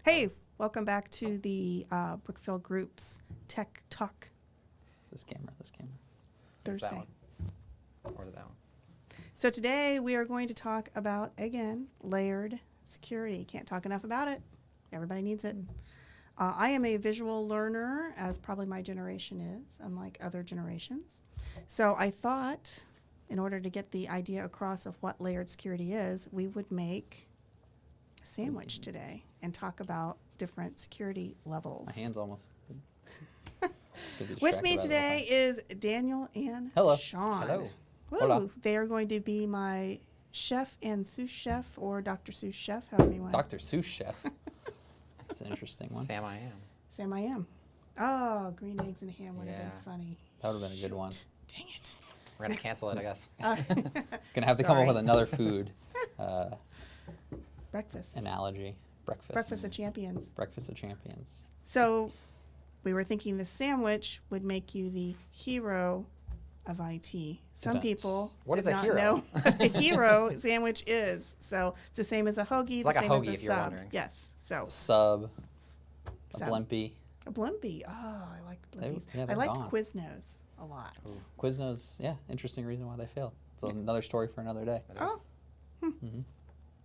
Hey, welcome back to the Brookfield Group's Tech Talk This camera. Thursday. That one. Or that one. So today we are going to talk about, again, layered security. Can't talk enough about it. Everybody needs it. I am a visual learner, as probably my generation is, unlike other generations. So I thought, in order to get the idea across of what layered security is, we would make a sandwich today and talk about different security levels. My hand's almost. With me today is Daniel and Hello. Sean. Hello. Woo. Hola. They are going to be my chef and sous chef, or Dr. Seuss chef, however you want. Dr. Seuss chef. That's an interesting one. Sam I am. Sam I am. Oh, green eggs and ham would have Yeah. been funny. That would have been a good one. Dang it. We're going to cancel it, I guess. Gonna have to come up Sorry. with another food Breakfast. analogy. Breakfast. Breakfast of champions. Breakfast of champions. So we were thinking the sandwich would make you the hero of IT. Some Depends. people What did is a not hero? know what a hero sandwich is. So it's the same as a hoagie, It's like the a same hoagie, as a if you're sub. wondering. Yes. So A sub. A Sub. blimpie. a blimpie. Oh, I like blimpies. yeah, I they're liked gone. Quiznos a lot. Ooh. Quiznos. Yeah, interesting reason why they failed. It's another story for another day. That is. Oh, hmm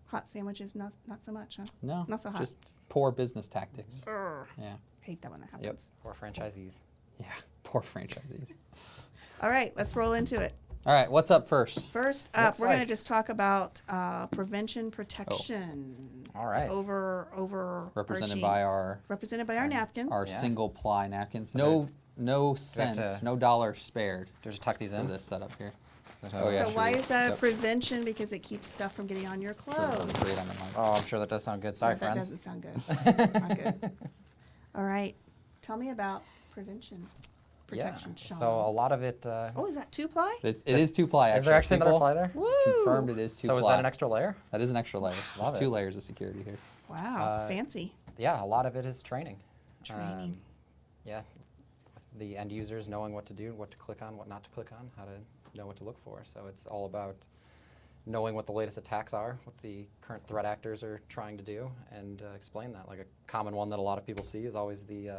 hot sandwiches, not so much, huh? No, Not so hot. just poor business tactics. Urgh. Yeah, Hate that when that happens. Or franchisees. yeah, poor franchisees. All right, let's roll into it. All right, what's up first? First up, Looks we're going to like- just talk about prevention protection. All right. Over Represented by our napkin. our Yeah. single ply napkins. So No cent, to- no dollar spared Do we just tuck these for in? this setup here. Oh, yeah, So sure. why is that a Yep. prevention? Because it keeps stuff from getting on your For the clothes. grate on the mic. Oh, I'm sure that does sound good. Sorry, That friends. doesn't sound good. Not good. All right, tell me about protection, Sean. So a lot of it. Oh, is that 2-ply? It is 2-ply. Is there actually another ply there? Woo! Confirmed it is 2-ply. So is that an extra layer? That is an extra layer. Love There's 2 it. layers of security here. Wow, fancy Yeah, a lot of it is training. training. Yeah, with the end users knowing what to do, what to click on, what not to click on, how to know what to look for. So it's all about knowing what the latest attacks are, what the current threat actors are trying to do, and explain that. Like a common one that a lot of people see is always the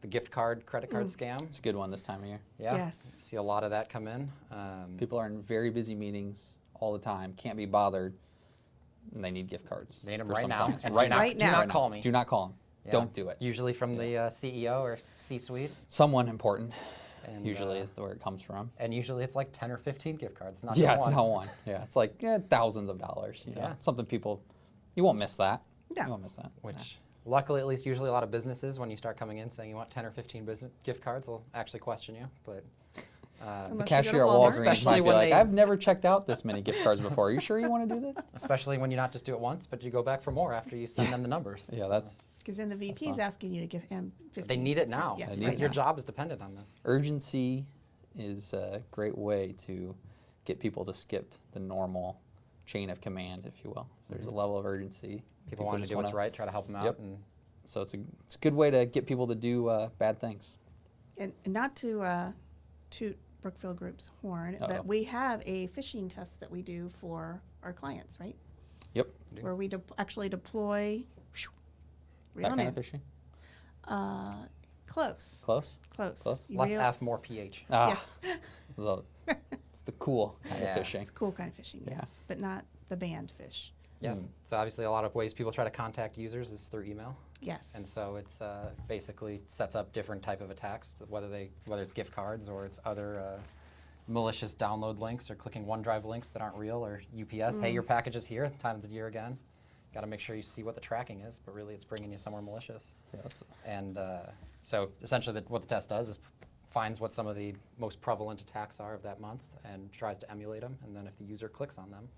gift card, credit card scam. It's a good one this time of year. Yeah, Yes. see a lot of that come in. People are in very busy meetings all the time, can't be bothered, and they need gift cards. Need 'em for right some now. clients. And Right now. Right now. Do not Right now. call me. Do not call them. Yeah. Don't do it. Usually from the CEO or C-suite. Someone important And, usually is where it comes from. And usually it's like 10 or 15 gift cards. Not Yeah, just it's one. not one. Yeah, it's like thousands of dollars. You know, Yeah. something people, you won't miss that. Yeah. You won't miss that. Which, luckily, at least usually a lot of businesses, when you start coming in saying you want 10 or 15 business gift cards, will actually question you. But The Unless you go to cashier at Walmart. Walgreens might Especially be when like, they- I've never checked out this many gift cards before. Are you sure you want to do this? especially when you not just do it once, but you go back for more after you send them the numbers. Yeah, So that's Because then the VP is fun. asking you to give him 15. They need it now. Yes, They because need it your now. job is dependent on this. urgency is a great way to get people to skip the normal chain of command, if you will. There's a level of urgency. People want to just do what's wanna- right, try to help them out. Yep. And So it's a good way to get people to do bad things. And not to toot Brookfield Group's horn, Uh-oh. but we have a phishing test that we do for our clients, right? Yep. Where we actually deploy, reel That them kind in. of fishing. Close. Close. Close. You less reel- F, more pH. Yes. It's the cool kind Yeah. of fishing. It's cool kind of fishing, Yeah. yes, but not the banned fish. Yes. So obviously a lot of ways people try to contact users is through email. Yes. And so it's basically sets up different type of attacks, whether it's gift cards or it's other malicious download links or clicking OneDrive links that aren't real, or UPS, hey, your package is here, time of the year again. Got to make sure you see what the tracking is, but really it's bringing you somewhere malicious. Yeah, that's- And so essentially what the test does is finds what some of the most prevalent attacks are of that month and tries to emulate them. And then if the user clicks on them,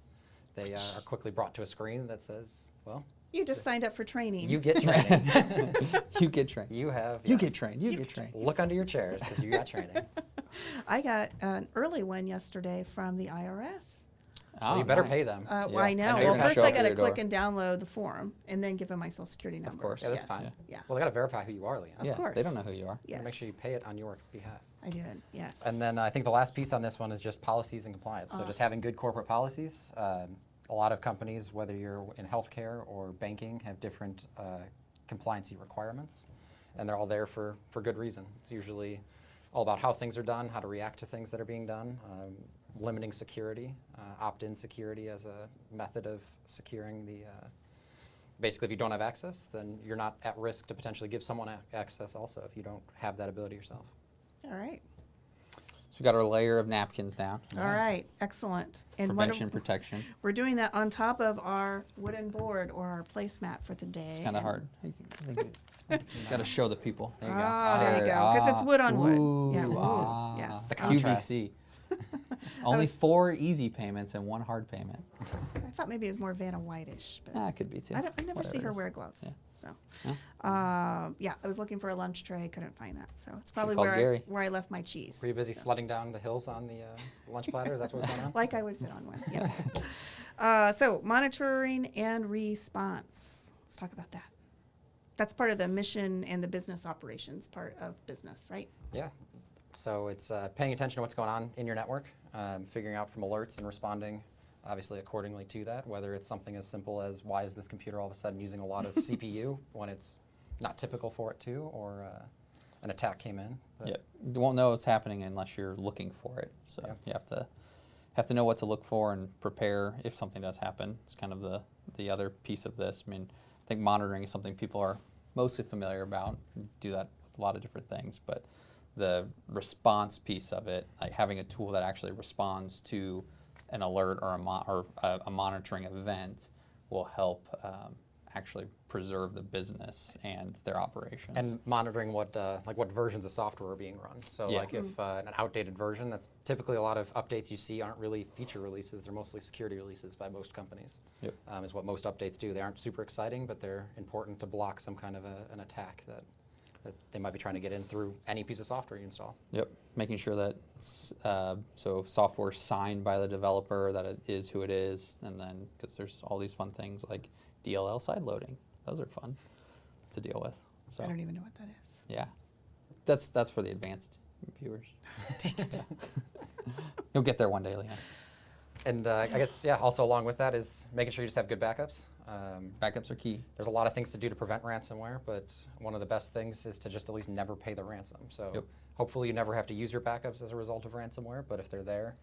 they are quickly brought to a screen that says, well, You just signed up for training. you get training. you get trained. You have. You yes. get trained. You get trained. Look under your chairs because you got training. I got an early one yesterday from the IRS. Well, you better pay them. Well, Yeah. I I know. know Well, you're gonna first show I up got at to your click door. and download the form and then give them my social security number. course. Yeah, that's Yes. fine. Yeah, Well, they got to verify who you are, Leon. Of Yeah, course. they don't know who you are. yes. Make sure you pay it on your behalf. I did, yes. And then I think the last piece on this one is just policies and compliance. So just having good corporate policies. A lot of companies, whether you're in healthcare or banking, have different compliancy requirements, and they're all there for good reason. It's usually all about how things are done, how to react to things that are being done, limiting security, opt-in security as a method of securing the, basically if you don't have access, then you're not at risk to potentially give someone access also if you don't have that ability yourself. All right. So we got our layer of napkins down. All right. Excellent. And what Prevention, protection. we're doing that on top of our wooden board or our placemat for the day. It's kind of hard. Got to show the people. There you go. Ah, there you go. Because it's wood on wood. Ooh, Yeah. Ooh. ah, Yes. The contrast. QVC. Only 4 easy payments and 1 hard payment. I thought maybe it was more Vanna White-ish, but It could be too. I never see Whatever her it is. wear gloves. Yeah. So, Yeah. yeah, I was looking for a lunch tray, couldn't find that. So it's Should've probably called where Gary. where I left my cheese. Were you busy So. sledding down the hills on the lunch platter? Is that what's going on? Like I would fit on one, yes. So monitoring and response. Let's talk about that. That's part of the mission and the business operations part of business, right? Yeah. So it's paying attention to what's going on in your network, figuring out from alerts and responding obviously accordingly to that, whether it's something as simple as why is this computer all of a sudden using a lot of CPU when it's not typical for it to, or an attack came in. But Yeah, you won't know what's happening unless you're looking for it. So Yeah. you have to know what to look for and prepare if something does happen. It's kind of the other piece of this. I mean, I think monitoring is something people are mostly familiar about. You do that with a lot of different things, but the response piece of it, like having a tool that actually responds to an alert or a monitoring event, will help actually preserve the business and their operations. And monitoring what versions of software are being run. So Yeah. like if an outdated version, that's typically a lot of updates you see aren't really feature releases, they're mostly security releases by most companies. Yep. Is what most updates do. They aren't super exciting, but they're important to block some kind of an attack that they might be trying to get in through any piece of software you install. Yep, making sure that so software signed by the developer, that it is who it is, and then because there's all these fun things like DLL side loading. Those are fun to deal with. So I don't even know what that is. yeah, that's for the advanced viewers. Dang it. You'll get there one day, Leon. And I guess, yeah, also along with that is making sure you just have good backups. Backups are key. There's a lot of things to do to prevent ransomware, but one of the best things is to just at least never pay the ransom. So Yep. hopefully you never have to use your backups as a result of ransomware, but if they're there,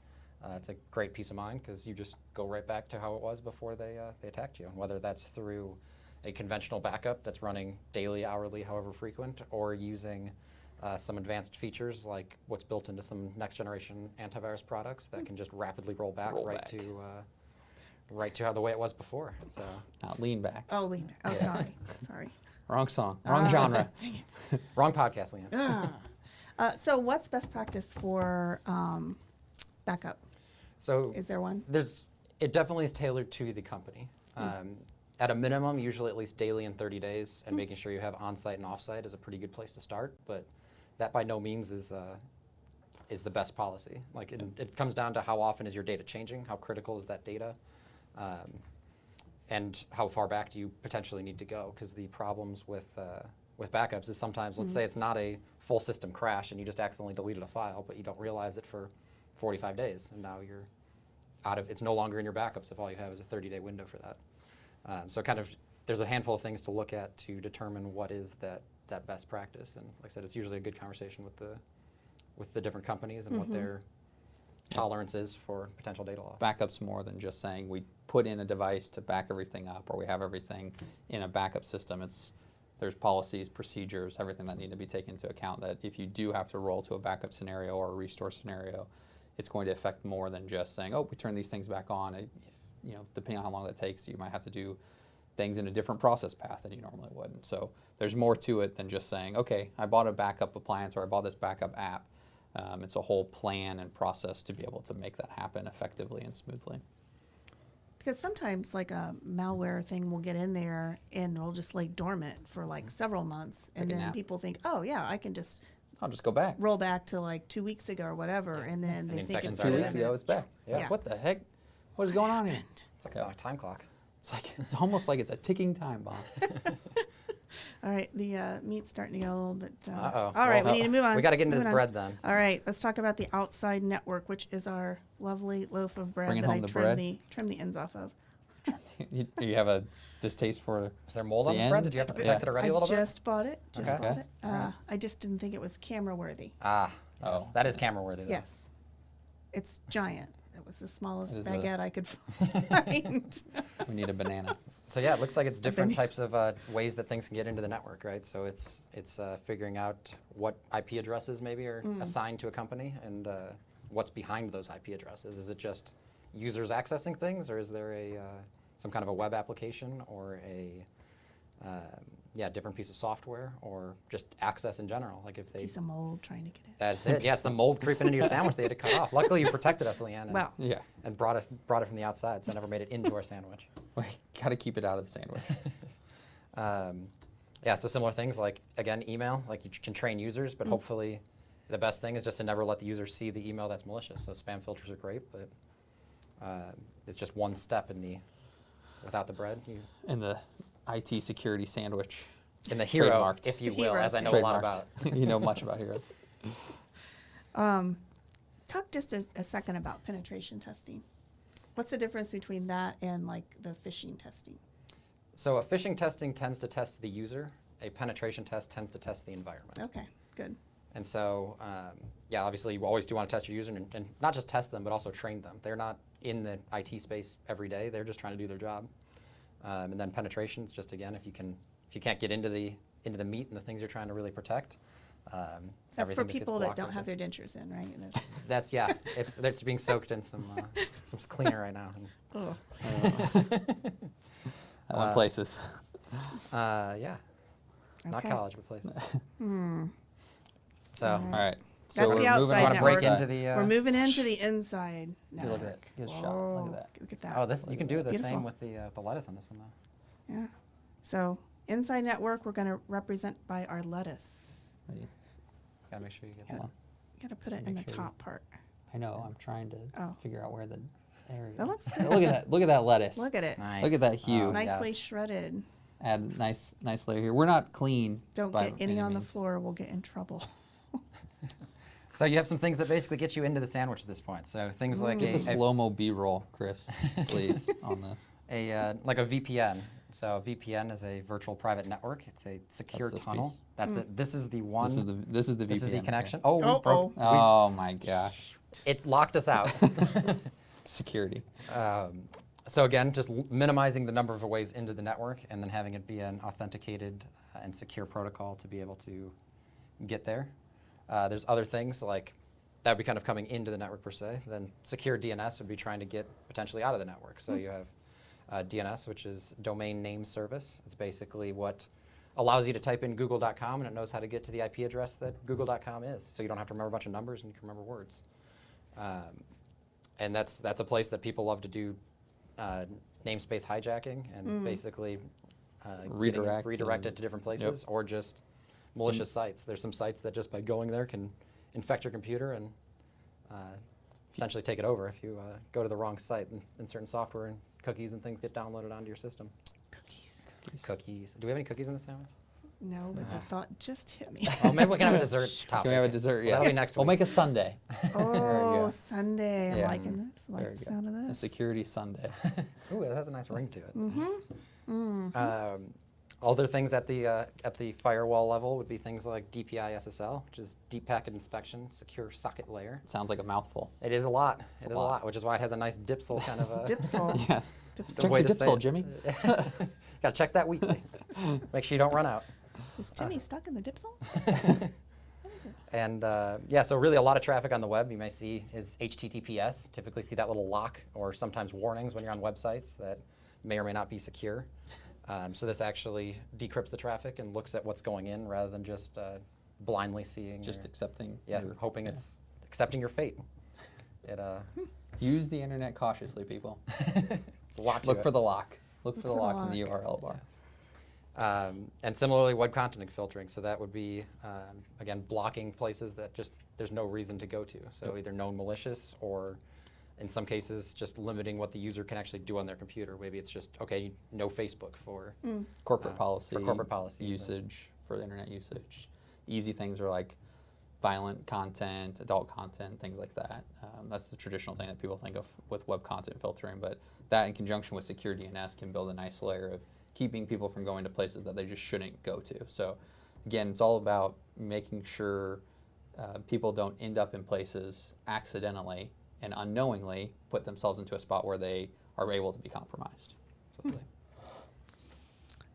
it's a great peace of mind because you just go right back to how it was before they attacked you, whether that's through a conventional backup that's running daily, hourly, however frequent, or using some advanced features like what's built into some next generation antivirus products that can just rapidly roll back right to how the way it was before. So Not lean back. Oh, lean back. Oh, sorry. Sorry. Wrong song. Wrong genre. Dang it. wrong podcast, Leanne. So what's best practice for backup? So Is there one? it definitely is tailored to the company. At a minimum, usually at least daily in 30 days, and making sure you have on-site and off-site is a pretty good place to start. But that by no means is the best policy. Like it comes down to how often is your data changing, how critical is that data, and how far back do you potentially need to go? Because the problems with backups is sometimes, let's say it's not a full system crash and you just accidentally deleted a file, but you don't realize it for 45 days, and now you're it's no longer in your backups if all you have is a 30-day window for that. So kind of, there's a handful of things to look at to determine what is that best practice. And like I said, it's usually a good conversation with the different companies and what their tolerance is for potential data loss. Backup's more than just saying we put in a device to back everything up, or we have everything in a backup system. There's policies, procedures, everything that need to be taken into account, that if you do have to roll to a backup scenario or a restore scenario, it's going to affect more than just saying, oh, we turn these things back on. Depending on how long that takes, you might have to do things in a different process path than you normally would. And so there's more to it than just saying, okay, I bought a backup appliance or I bought this backup app. It's a whole plan and process to be able to make that happen effectively and smoothly. Because sometimes like a malware thing will get in there and it'll just lay dormant for like several months. And Take a then nap. people think, oh yeah, I can just I'll just go back. roll back to like 2 weeks ago or whatever. And then they the think it's infection's 2 already weeks in. ago, it's back. Yeah. What the heck? What is going on here? It's like it's on a time clock. It's almost like it's a ticking time bomb. All right, the meat's starting to get a little bit. Uh-oh. All right, Well, we need to move on. We got to get into this Moving on. bread then. All right, let's talk about the outside network, which is our lovely loaf of bread Bringing that I home the trim bread. the ends off of. You have a distaste for Is there mold on the the spread? end? Did you have to Yeah. protect it already a I little bit? just bought it. Just Okay. bought it. Alright. I just didn't think it was camera worthy. Ah, yes, Oh. that is camera worthy. Yes, it's giant. It was the smallest It is a- baguette I could find. we need a banana. So yeah, it looks like it's different been- types of ways that things can get into the network, right? So it's figuring out what IP addresses maybe are assigned to a company and what's behind those IP addresses. Is it just users accessing things, or is there a some kind of a web application or a different piece of software, or just access in general? Like if they Piece of mold trying to get in. that's it. Yeah, it's the mold creeping into your sandwich they had to cut off. Luckily, you protected us, Leanne. And, Well, Yeah. and brought it from the outside, so it never made it into our sandwich. We got to keep it out of the sandwich. Yeah, so similar things like, again, email, like you can train users, but hopefully the best thing is just to never let the user see the email that's malicious. So spam filters are great, but it's just one step without the bread. In the IT security sandwich. In the hero, Trademarked. if you The will, hero as I know a lot Trademarked. about. You know much about heroes. talk just a second about penetration testing. What's the difference between that and like the phishing testing? So a phishing testing tends to test the user. A penetration test tends to test the environment. Okay, good. And so, yeah, obviously you always do want to test your user and not just test them, but also train them. They're not in the IT space every day. They're just trying to do their job. And then penetrations, just again, if you can't get into the meat and the things you're trying to really protect. That's for everything just gets people that blocked don't right have there. their dentures in, right? That's yeah. It's being soaked in some cleaner right now. Oh. I went places. Yeah, not Okay. college, but places. So All All right. That's the moving outside on want to break network. into the. We're moving into the inside Look at network. that. Good shot. Look at Whoa, that. Look at that. Oh, this you can do It's the beautiful. same with the lettuce on this one though. Yeah. So inside network, we're going to represent by our lettuce. Ready? Gotta make sure you get Yeah. that. Got to put Just it in the make sure you- top part. I know. I'm trying to Oh. figure out where the area. That looks is. good. Look at that. Look at that lettuce. Look at it. Nice. Look at that hue. Oh, Nicely yes. shredded. Add nice layer here. We're not clean. Don't by get any on the means. floor. We'll get in trouble. So you have some things that basically get you into the sandwich at this point. So things like Get the slow-mo B-roll, Chris, please, on this. like a VPN. So a VPN is a virtual private network. It's a secure this tunnel. piece. That's it. This is the one. This is the VPN. This is the here. connection. Oh, we Uh-oh. broke. Oh my gosh. It locked us out. Security. So again, just minimizing the number of ways into the network and then having it be an authenticated and secure protocol to be able to get there. There's other things like that would be kind of coming into the network per se. Then secure DNS would be trying to get potentially out of the network. So you have DNS, which is domain name service. It's basically what allows you to type in google.com and it knows how to get to the IP address that google.com is. So you don't have to remember a bunch of numbers and you can remember words. And that's a place that people love to do namespace hijacking and basically Redirect redirect it and- to different places or just malicious sites. There's some sites that just by going there can infect your computer and essentially take it over if you go to the wrong site and certain software and cookies and things get downloaded onto your system. Cookies. Cookies. Do we have any cookies in the sandwich? No, but the thought just hit me. Well, maybe we can have a dessert topic. Can we have a dessert? Well, Yeah. that'll be next We'll week. make a sundae. Oh, go. Sunday. I'm Yeah. liking this. I There like we the go. sound of A this. security sundae. Ooh, that has a nice ring to it. Mm-hmm. Other things at the firewall level would be things like DPI SSL, which is Deep Packet Inspection, Secure Socket Layer. Sounds like a mouthful. It is a lot. It's It a is a lot. lot, which is why it has a nice dipsel kind of a Dipsol. Yeah. Dipsol. Check way your to say dipsol, it. Jimmy. Gotta check that weekly. Make sure you don't run out. Is Timmy stuck in the dipsol? What is it? And yeah, so really a lot of traffic on the web you may see is HTTPS. Typically see that little lock or sometimes warnings when you're on websites that may or may not be secure. So this actually decrypts the traffic and looks at what's going in rather than just blindly seeing. Just your- accepting. yeah, your- hoping yeah. it's accepting your fate. It Use the internet cautiously, people. it's a lot to Look it. for the lock. Look for the for the lock in the lock. URL bar. And similarly, web content filtering. So that would be, again, blocking places that just there's no reason to go to. So either known malicious or, in some cases, just limiting what the user can actually do on their computer. Maybe it's just, okay, no Facebook for Corporate policy. for corporate policies. Usage, for internet usage. Easy things are like violent content, adult content, things like that. That's the traditional thing that people think of with web content filtering, but that in conjunction with secure DNS can build a nice layer of keeping people from going to places that they just shouldn't go to. So again, it's all about making sure people don't end up in places accidentally and unknowingly put themselves into a spot where they are able to be compromised. Absolutely.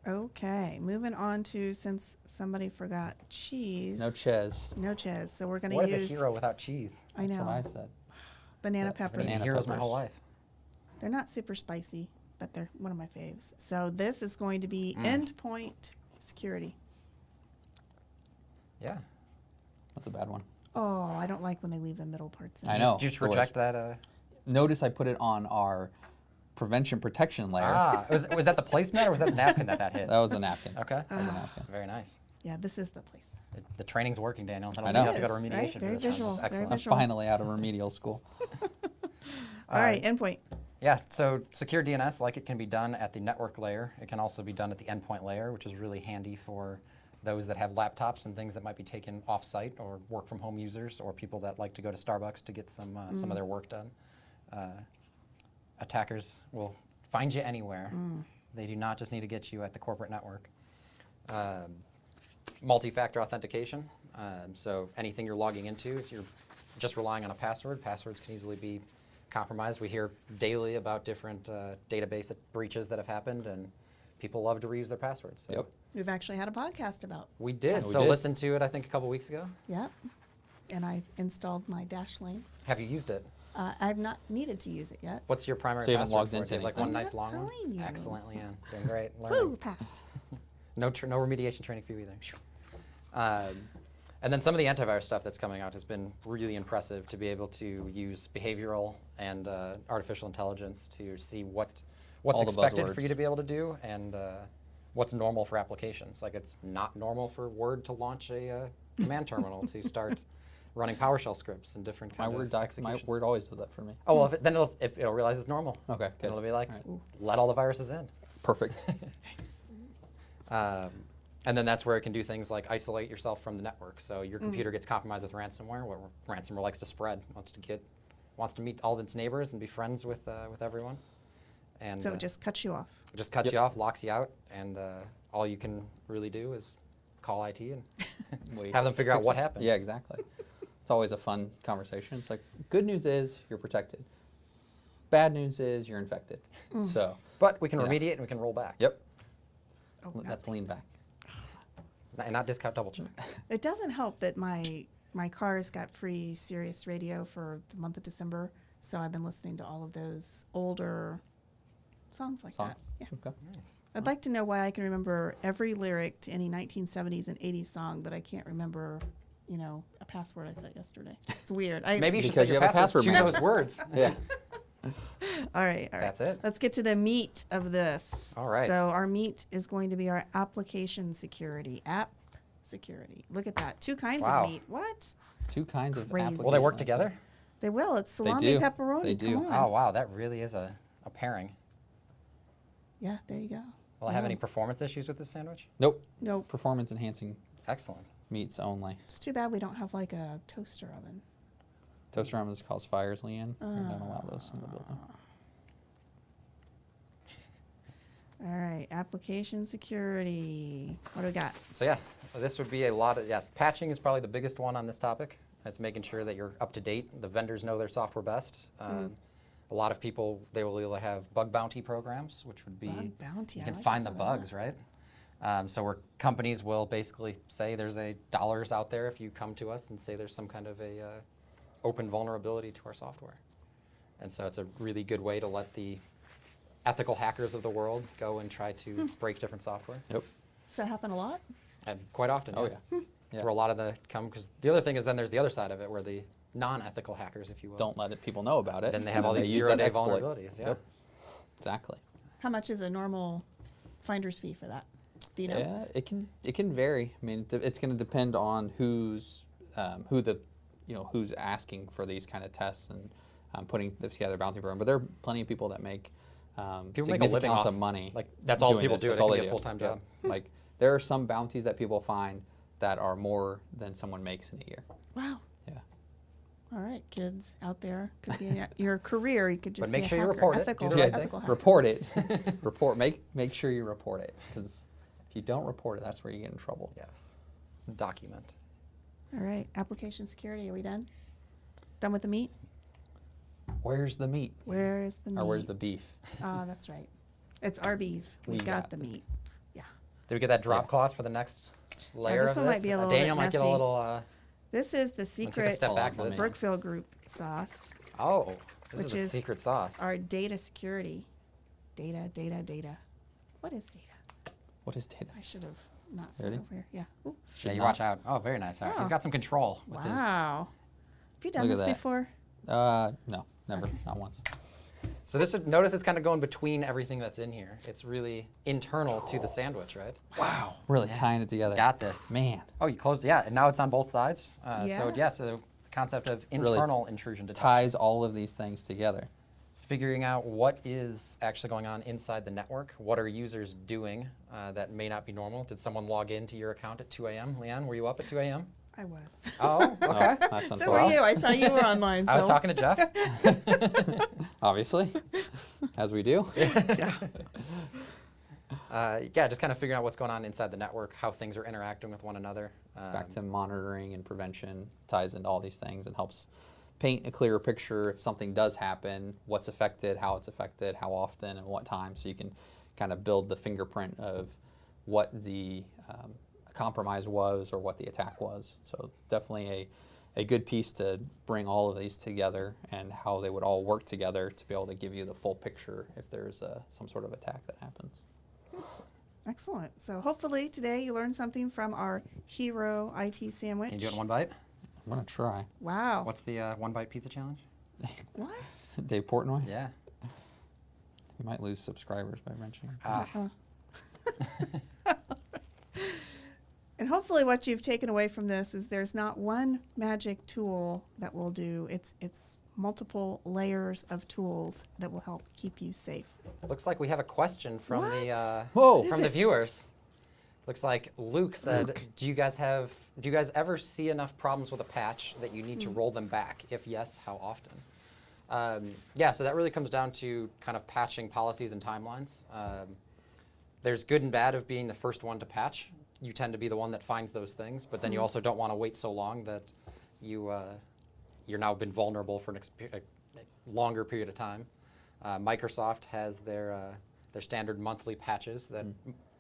Okay, moving on to, since somebody forgot cheese. No ches. No cheese. So we're going to What use. is a hero without cheese? I know. That's what I said. Banana Yeah, peppers. I've been eating Banana heroes my peppers. whole life. They're not super spicy, but they're one of my faves. So this is going to be Endpoint Security. Yeah. That's a bad one. Oh, I don't like when they leave the middle parts in. I know. Did you it's just the worst. reject that? Notice I put it on our prevention protection layer. Was that the placemat or was that the napkin that hit? That was the napkin. Okay. That was the napkin. Very nice. Yeah, this is the place. The training's working, Daniel. I don't I think know. you have to go to It is, remediation right? for Very this one. visual, This is very excellent. I'm visual. finally out of remedial school. All right, Endpoint. Yeah, so secure DNS, like it can be done at the network layer. It can also be done at the endpoint layer, which is really handy for those that have laptops and things that might be taken off-site, or work from home users, or people that like to go to Starbucks to get some of their work done. Attackers will find you anywhere. They do not just need to get you at the corporate network. Multi-factor authentication. So anything you're logging into, if you're just relying on a password, passwords can easily be compromised. We hear daily about different database breaches that have happened, and people love to reuse their passwords. So Yep. We've actually had a podcast about. we did. we So did. listen to it, I think, a couple weeks ago. Yep. And I installed my Dashlane. Have you used it? I've not needed to use it yet. What's your primary So you haven't password logged for it? into Do you have like anything? one I'm nice not long one? telling you. Excellent, Leanne. Doing great. Woo, Learning. passed. No remediation training for you either. And then some of the antivirus stuff that's coming out has been really impressive to be able to use behavioral and artificial intelligence to see what's All the expected for buzzwords. you to be able to do, and what's normal for applications. Like it's not normal for Word to launch a command terminal to start running PowerShell scripts and different My kind Word of doc, my execution. Word always does that for me. Oh well, then it'll realize it's normal. Okay, good. It'll be like, All right. let all the viruses in. Perfect. And then that's where it can do things like isolate yourself from the network. So your computer gets compromised with ransomware. Where ransomware likes to spread, wants to meet all its neighbors and be friends with everyone. And So it just cuts you off. just cuts Yep. you off, locks you out, and all you can really do is call IT and Wait, have them figure out fix what it. happened. Yeah, exactly. It's always a fun conversation. It's like, good news is you're protected. Bad news is you're infected. So, But we can Yeah. remediate and we can roll back. yep, Oh, that's lean back. And not discount double check. It doesn't help that my car's got free Sirius radio for the month of December, so I've been listening to all of those older songs like Songs. that. Yeah. Okay. Nice. I'd like to know why I can remember every lyric to any 1970s and 80s song, but I can't remember, a password I set yesterday. It's weird. Maybe you should Because set you your have a passwords to password those words. Yeah. All right. That's it. Let's get to the meat of this. All right. So our meat is going to be our application security, app security. Look at that. 2 kinds Wow. of meat. What? 2 kinds of Crazy. applications. Will they work together? They will. It's salami do. pepperoni. They do. Come on. Oh wow, that really is a pairing. Yeah, there you go. Will I have Yeah. any performance issues with this sandwich? Nope. Nope. Performance enhancing Excellent. meats only. It's too bad we don't have like a toaster oven. Toaster ovens cause fires, Leanne. We don't allow those in the building. All right, application security. What do we got? So yeah, this would be a lot of, patching is probably the biggest one on this topic. It's making sure that you're up to date. The vendors know their software best. A lot of people, they will either have bug bounty programs, which would be, Bug bounty. you I can like find the sound of that. bugs, right? So where companies will basically say there's a dollars out there if you come to us and say there's some kind of a open vulnerability to our software. And so it's a really good way to let the ethical hackers of the world go and try to break different software. Yep. Does that happen a lot? And quite often, Oh, yeah. yeah. That's where a lot of the because the other thing is then there's the other side of it where the non-ethical hackers, if you will, Don't let people know about it. then they have all and these use that 0-day exploit. vulnerabilities. Yeah. Yep. Exactly. How much is a normal finder's fee for that? Do you know? Yeah, it can vary. I mean, it's going to depend on who's asking for these kind of tests and putting together a bounty program. But there are plenty of people that make People make a significant living amounts off- of money. like, that's all doing people this. do. That's It all can they be a do. full-time Yeah. job. Like there are some bounties that people find that are more than someone makes in a year. Wow. Yeah. All right, kids out there, could be your career. You could just make be a sure you hacker, report it. Do ethical, the right thing. ethical hacker. Report it. Make sure you report it, because if you don't report it, that's where you get in trouble. Yes. Document. All right, application security. Are we done? Done with the meat? Where's the meat? Where's the meat? Or where's the beef? Oh, that's right. It's Arby's. We got the meat. Yeah. Did we get that drop Yeah. cloth for the next layer this of one this? might be a little Daniel bit might get a messy. little. This is the take a secret step back for this one. Brookfield Group sauce. Oh, this Which is a is secret sauce. Our data security. Data. What is data? What is data? I should have not said Ready? over here. Yeah. Ooh. Yeah, you not. watch out. Oh, very nice. All right. He's Oh. got some control with his. Wow. Have you done Look at this that. before? No, never, not once. So this, notice it's kind of going between everything that's in here. It's really internal to the sandwich, right? Wow, really Yeah. tying it together. Got this. Man, Oh, you closed, yeah, and now it's on both sides. Yeah. So the concept of Really internal intrusion detection. ties all of these things together. Figuring out what is actually going on inside the network. What are users doing that may not be normal? Did someone log into your account at 2 a.m.? Leanne, were you up at 2 a.m.? I was. Oh, okay. Oh, that's So unfortunate. were you. I saw you were online. I was so- talking to Jeff. Obviously, as we do. Yeah. Yeah, just kind of figuring out what's going on inside the network, how things are interacting with one another. Back to monitoring and prevention, ties into all these things and helps paint a clearer picture if something does happen, what's affected, how often, and what time, so you can kind of build the fingerprint of what the compromise was or what the attack was. So definitely a good piece to bring all of these together and how they would all work together to be able to give you the full picture if there's some sort of attack that happens. Excellent. So hopefully today you learned something from our hero IT sandwich. Can you do it in one bite? I'm going to try. Wow. What's the one bite pizza challenge? What? Dave Portnoy? Yeah. You might lose subscribers by mentioning. Uh-huh. And hopefully what you've taken away from this is there's not one magic tool that will do. It's multiple layers of tools that will help keep you safe. Looks like we have a question from the Whoa. What from is the it? viewers. Looks like Luke said, Do you guys ever see enough problems with a patch that you need to roll them back? If yes, how often? Yeah, so that really comes down to kind of patching policies and timelines. There's good and bad of being the first one to patch. You tend to be the one that finds those things, but then you also don't want to wait so long that you're now been vulnerable for a longer period of time. Microsoft has their standard monthly patches that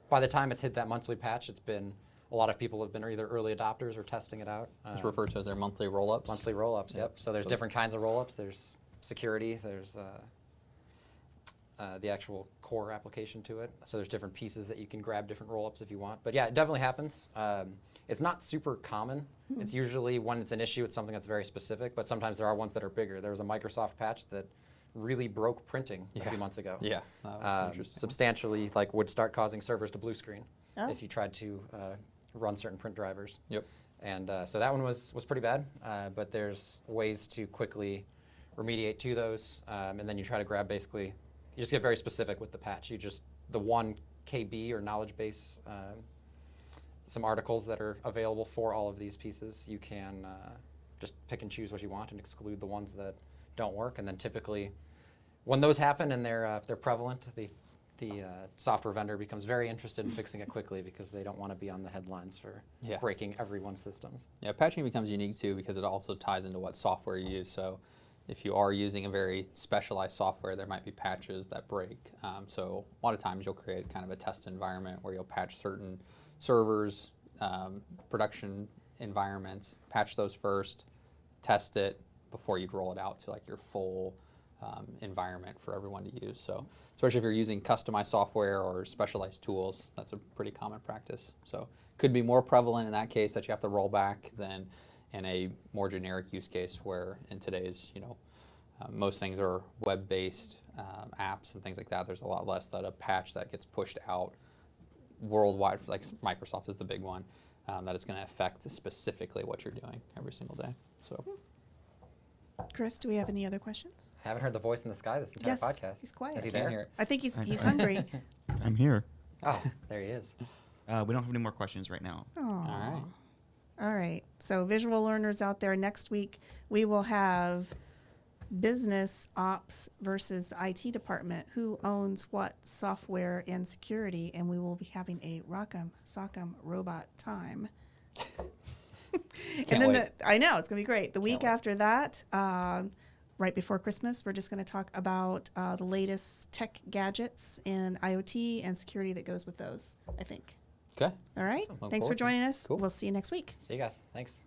by the time it's hit that monthly patch, it's been a lot of people have been either early adopters or testing it out. It's referred to as their monthly roll-ups. Monthly roll-ups, yep. So there's different kinds of roll-ups. There's security, there's the actual core application to it. So there's different pieces that you can grab different roll-ups if you want. But yeah, it definitely happens. It's not super common. It's usually when it's an issue, it's something that's very specific, but sometimes there are ones that are bigger. There was a Microsoft patch that really broke printing a few months ago. Yeah, that was interesting. Substantially, like would start causing servers to blue screen Oh. if you tried to run certain print drivers. Yep. And so that one was pretty bad, but there's ways to quickly remediate to those, and then you try to grab basically, you just get very specific with the patch. You just, the 1 KB or knowledge base, some articles that are available for all of these pieces, you can just pick and choose what you want and exclude the ones that don't work. And then typically, when those happen and they're prevalent, the software vendor becomes very interested in fixing it quickly because they don't want to be on the headlines for breaking everyone's systems. Yeah, patching becomes unique too because it also ties into what software you use. So if you are using a very specialized software, there might be patches that break. So a lot of times you'll create kind of a test environment where you'll patch certain servers, production environments, patch those first, test it before you'd roll it out to like your full environment for everyone to use. So especially if you're using customized software or specialized tools, that's a pretty common practice. So could be more prevalent in that case that you have to roll back than in a more generic use case where in today's, most things are web-based apps and things like that. There's a lot less that a patch that gets pushed out worldwide, like Microsoft is the big one, that it's going to affect specifically what you're doing every single day. So. Chris, do we have any other questions? Haven't heard the voice in the sky this entire Yes, podcast. he's quiet. Is he Can't there? hear it. I think he's hungry. I'm here. Oh, there he is. We don't have any more questions right now. Oh. All right. All right. So visual learners out there, next week we will have business ops versus the IT department. Who owns what software and security? And we will be having a Rock'em Sock'em robot time. Can't wait. I know it's gonna be great. The week wait. after that, right before Christmas, we're just gonna talk about the latest tech gadgets in IoT and security that goes with those, I think. Okay. All right. Awesome. Look Thanks for forward to it. joining us. Cool. We'll see you next week. See you guys. Thanks.